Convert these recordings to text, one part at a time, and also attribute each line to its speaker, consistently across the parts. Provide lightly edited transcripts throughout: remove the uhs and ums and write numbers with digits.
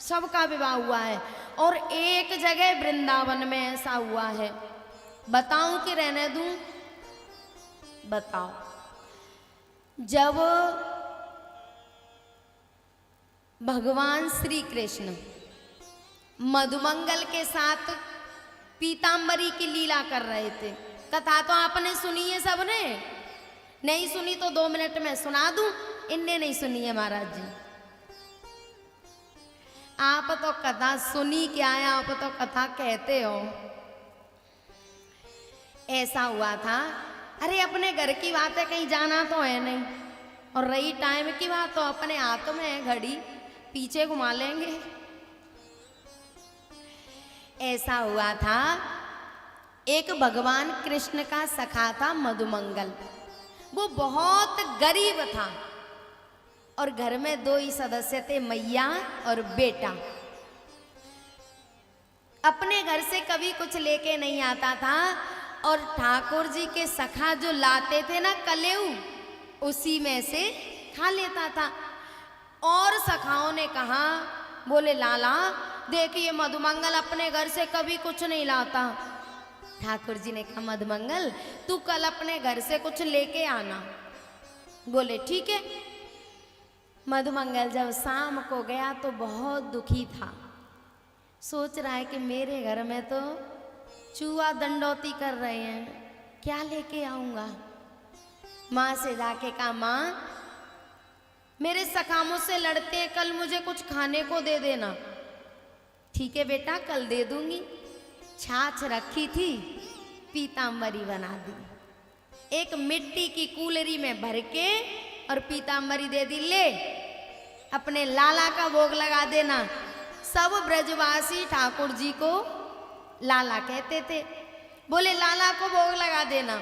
Speaker 1: सबका विवाह हुआ है। और एक जगह वृंदावन में ऐसा हुआ है, बताऊं कि रहने दूं? बताओ। जब भगवान श्री कृष्ण मधुमंगल के साथ पीताम्बरी की लीला कर रहे थे, कथा तो आपने सुनी है सबने, नहीं सुनी तो 2 मिनट में सुना दूं। इनने नहीं सुनी है महाराज जी। आप तो कथा सुनी क्या है, आप तो कथा कहते हो। ऐसा हुआ था, अरे अपने घर की बात है, कहीं जाना तो है नहीं, और रही टाइम की बात तो अपने हाथ में है घड़ी, पीछे घुमा लेंगे। ऐसा हुआ था, एक भगवान कृष्ण का सखा था मधुमंगल। वो बहुत गरीब था और घर में 2 ही सदस्य थे, मैया और बेटा। अपने घर से कभी कुछ लेके नहीं आता था, और ठाकुर जी के सखा जो लाते थे ना कलेऊ, उसी में से खा लेता था। और सखाओं ने कहा, बोले लाला देखिए मधुमंगल अपने घर से कभी कुछ नहीं लाता। ठाकुर जी ने कहा मधुमंगल तू कल अपने घर से कुछ लेके आना। बोले ठीक है। मधुमंगल जब शाम को गया तो बहुत दुखी था, सोच रहा है कि मेरे घर में तो चूहा दंडौती कर रहे हैं, क्या लेके आऊंगा। माँ से जाके कहा माँ मेरे सखा मुझसे लड़ते हैं, कल मुझे कुछ खाने को दे देना। ठीक है बेटा कल दे दूंगी। छाछ रखी थी, पीताम्बरी बना दी, एक मिट्टी की कूलरी में भर के और पीताम्बरी दे दी, ले अपने लाला का भोग लगा देना। सब ब्रजवासी ठाकुर जी को लाला कहते थे। बोले लाला को भोग लगा देना।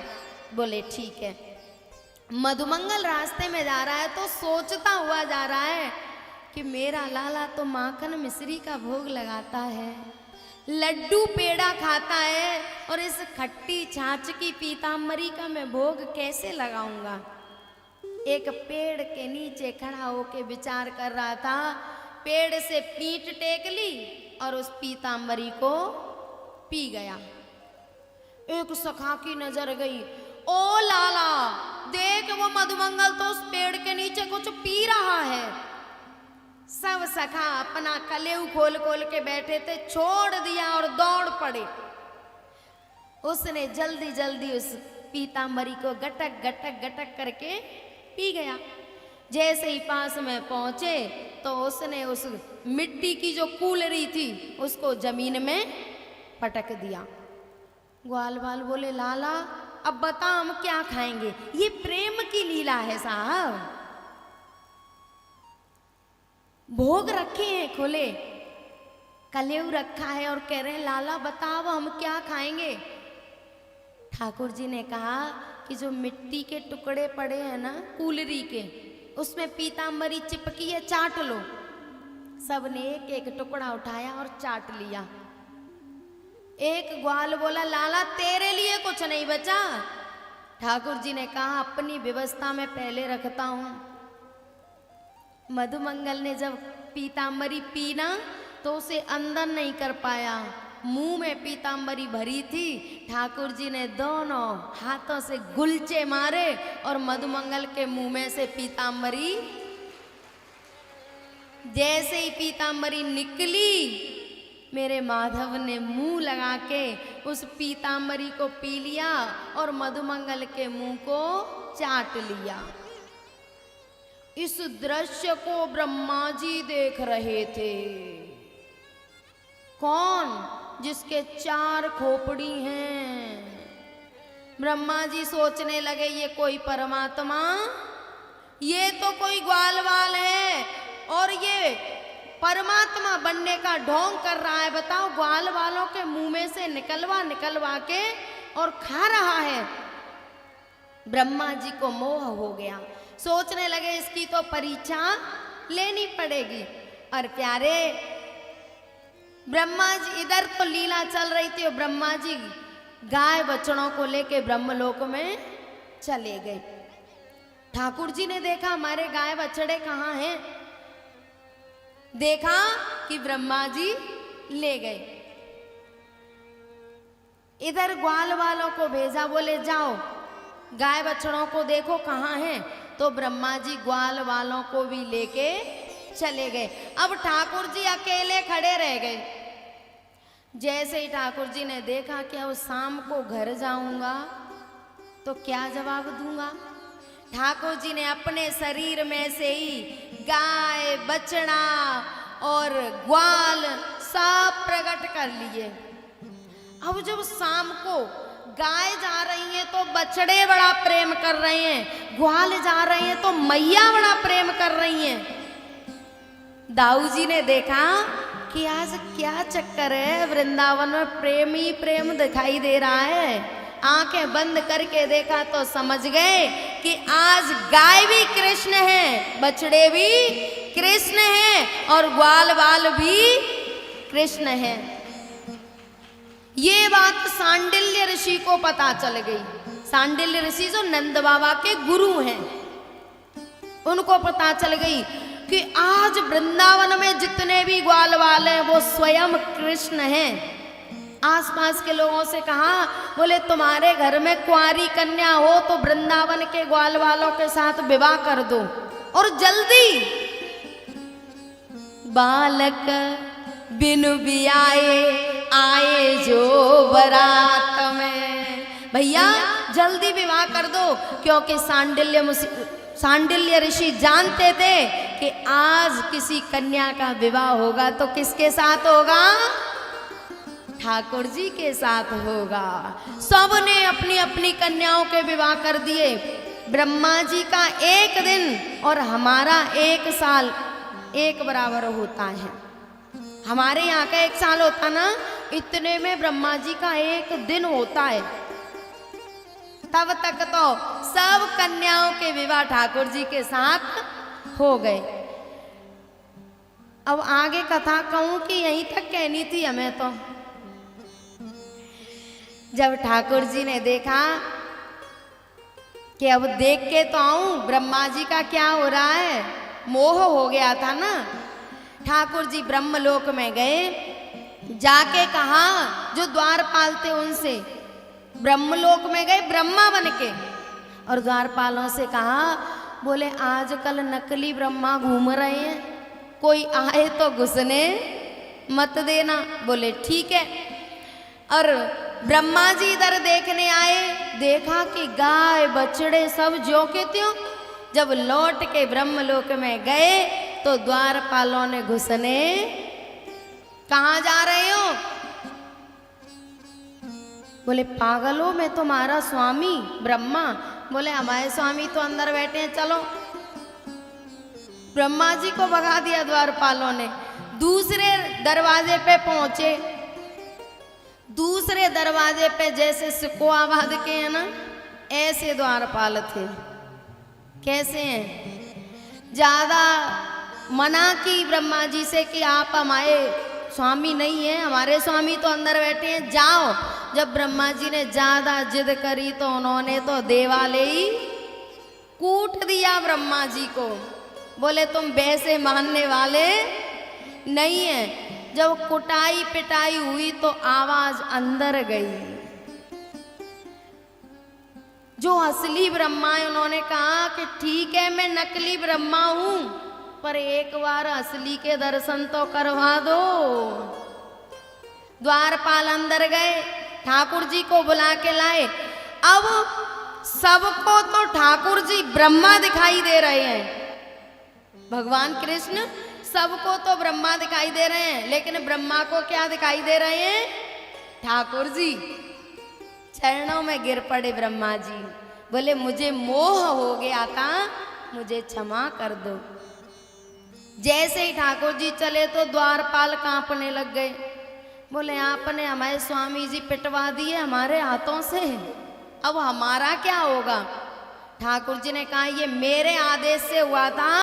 Speaker 1: बोले ठीक है। मधुमंगल रास्ते में जा रहा है तो सोचता हुआ जा रहा है कि मेरा लाला तो माखन मिश्री का भोग लगाता है, लड्डू पेड़ा खाता है, और इस खट्टी छाछ की पीताम्बरी का मैं भोग कैसे लगाऊंगा। एक पेड़ के नीचे खड़ा होके विचार कर रहा था, पेड़ से पीठ टेक ली और उस पीताम्बरी को पी गया। एक सखा की नजर गई, ओ लाला देख वो मधुमंगल तो उस पेड़ के नीचे कुछ पी रहा है। सब सखा अपना कलेऊ खोल खोल के बैठे थे, छोड़ दिया और दौड़ पड़े। उसने जल्दी जल्दी उस पीताम्बरी को गटक गटक गटक करके पी गया। जैसे ही पास में पहुंचे तो उसने उस मिट्टी की जो कूलरी थी उसको जमीन में पटक दिया। ग्वाल बाल बोले लाला अब बता हम क्या खाएंगे। ये प्रेम की लीला है साहब, भोग रखे हैं खुले, कलेऊ रखा है और कह रहे हैं लाला बताओ हम क्या खाएंगे। ठाकुर जी ने कहा कि जो मिट्टी के टुकड़े पड़े हैं ना कूलरी के, उसमें पीताम्बरी चिपकी है, चाट लो। सबने एक एक टुकड़ा उठाया और चाट लिया। एक ग्वाल बोला लाला तेरे लिए कुछ नहीं बचा। ठाकुर जी ने कहा अपनी व्यवस्था में पहले रखता हूं। मधुमंगल ने जब पीताम्बरी पीना तो उसे अंदर नहीं कर पाया, मुंह में पीताम्बरी भरी थी। ठाकुर जी ने दोनों हाथों से गुलचे मारे और मधुमंगल के मुंह में से पीताम्बरी, जैसे ही पीताम्बरी निकली मेरे माधव ने मुंह लगा के उस पीताम्बरी को पी लिया और मधुमंगल के मुंह को चाट लिया। इस दृश्य को ब्रह्मा जी देख रहे थे। कौन? जिसके 4 खोपड़ी हैं। ब्रह्मा जी सोचने लगे ये कोई परमात्मा, ये तो कोई ग्वाल वाल है और ये परमात्मा बनने का ढोंग कर रहा है। बताओ ग्वाल वालों के मुंह में से निकलवा निकलवा के और खा रहा है। ब्रह्मा जी को मोह हो गया, सोचने लगे इसकी तो परीक्षा लेनी पड़ेगी। और प्यारे ब्रह्मा जी, इधर तो लीला चल रही थी और ब्रह्मा जी गाय बछड़ों को लेके ब्रह्मलोक में चले गए। ठाकुर जी ने देखा हमारे गाय बछड़े कहाँ हैं। देखा कि ब्रह्मा जी ले गए। इधर ग्वाल वालों को भेजा, बोले जाओ गाय बछड़ों को देखो कहाँ हैं। तो ब्रह्मा जी ग्वाल वालों को भी लेके चले गए। अब ठाकुर जी अकेले खड़े रह गए। जैसे ही ठाकुर जी ने देखा कि अब शाम को घर जाऊंगा तो क्या जवाब दूंगा, ठाकुर जी ने अपने शरीर में से ही गाय बछड़ा और ग्वाल सब प्रकट कर लिए। अब जब शाम को गाय जा रही है तो बछड़े बड़ा प्रेम कर रहे हैं, ग्वाल जा रहे हैं तो मैया बड़ा प्रेम कर रही हैं। दाऊ जी ने देखा कि आज क्या चक्कर है, वृंदावन में प्रेम ही प्रेम दिखाई दे रहा है। आंखें बंद करके देखा तो समझ गए कि आज गाय भी कृष्ण है, बछड़े भी कृष्ण हैं और ग्वाल वाल भी कृष्ण हैं। ये बात सांडिल्य ऋषि को पता चल गई। सांडिल्य ऋषि जो नंद बाबा के गुरु हैं, उनको पता चल गई कि आज वृंदावन में जितने भी ग्वाल वाले हैं वो स्वयं कृष्ण हैं। आसपास के लोगों से कहा, बोले तुम्हारे घर में कुंवारी कन्या हो तो वृंदावन के ग्वाल वालों के साथ विवाह कर दो और जल्दी। बालक बिनु बियाए आए जो बारात में, भैया जल्दी विवाह कर दो, क्योंकि सांडिल्य ऋषि जानते थे कि आज किसी कन्या का विवाह होगा तो किसके साथ होगा, ठाकुर जी के साथ होगा। सबने अपनी अपनी कन्याओं के विवाह कर दिए। ब्रह्मा जी का एक दिन और हमारा एक साल एक बराबर होता है। हमारे यहाँ का एक साल होता ना, इतने में ब्रह्मा जी का एक दिन होता है। तब तक तो सब कन्याओं के विवाह ठाकुर जी के साथ हो गए। अब आगे कथा कहूं कि यहीं तक कहनी थी हमें तो। जब ठाकुर जी ने देखा कि अब देख के तो आऊं ब्रह्मा जी का क्या हो रहा है, मोह हो गया था ना। ठाकुर जी ब्रह्मलोक में गए, जाके कहा जो द्वारपाल थे उनसे, ब्रह्मलोक में गए ब्रह्मा बन के और द्वारपालों से कहा, बोले आजकल नकली ब्रह्मा घूम रहे हैं, कोई आए तो घुसने मत देना। बोले ठीक है। और ब्रह्मा जी इधर देखने आए, देखा कि गाय बछड़े सब ज्यों के त्यों। जब लौट के ब्रह्मलोक में गए तो द्वारपालों ने घुसने, कहाँ जा रहे हो? बोले पागल हो, मैं तुम्हारा स्वामी ब्रह्मा। बोले हमारे स्वामी तो अंदर बैठे हैं, चलो। ब्रह्मा जी को भगा दिया द्वारपालों ने। दूसरे दरवाजे पे पहुंचे। दूसरे दरवाजे पे जैसे सिकोआबाद के हैं ना, ऐसे द्वारपाल थे। कैसे हैं? ज्यादा मना की ब्रह्मा जी से कि आप हमारे स्वामी नहीं है, हमारे स्वामी तो अंदर बैठे हैं, जाओ। जब ब्रह्मा जी ने ज्यादा जिद करी तो उन्होंने तो देवालय ही कूट दिया ब्रह्मा जी को। बोले तुम वैसे मानने वाले नहीं है। जब कुटाई पिटाई हुई तो आवाज अंदर गई। जो असली ब्रह्मा है उन्होंने कहा कि ठीक है मैं नकली ब्रह्मा हूं, पर एक बार असली के दर्शन तो करवा दो। द्वारपाल अंदर गए, ठाकुर जी को बुला के लाए। अब सबको तो ठाकुर जी ब्रह्मा दिखाई दे रहे हैं। भगवान कृष्ण सबको तो ब्रह्मा दिखाई दे रहे हैं, लेकिन ब्रह्मा को क्या दिखाई दे रहे हैं? ठाकुर जी। चरणों में गिर पड़े ब्रह्मा जी, बोले मुझे मोह हो गया था, मुझे क्षमा कर दो। जैसे ही ठाकुर जी चले तो द्वारपाल कांपने लग गए। बोले आपने हमारे स्वामी जी पिटवा दिए हमारे हाथों से, अब हमारा क्या होगा? ठाकुर जी ने कहा ये मेरे आदेश से हुआ था।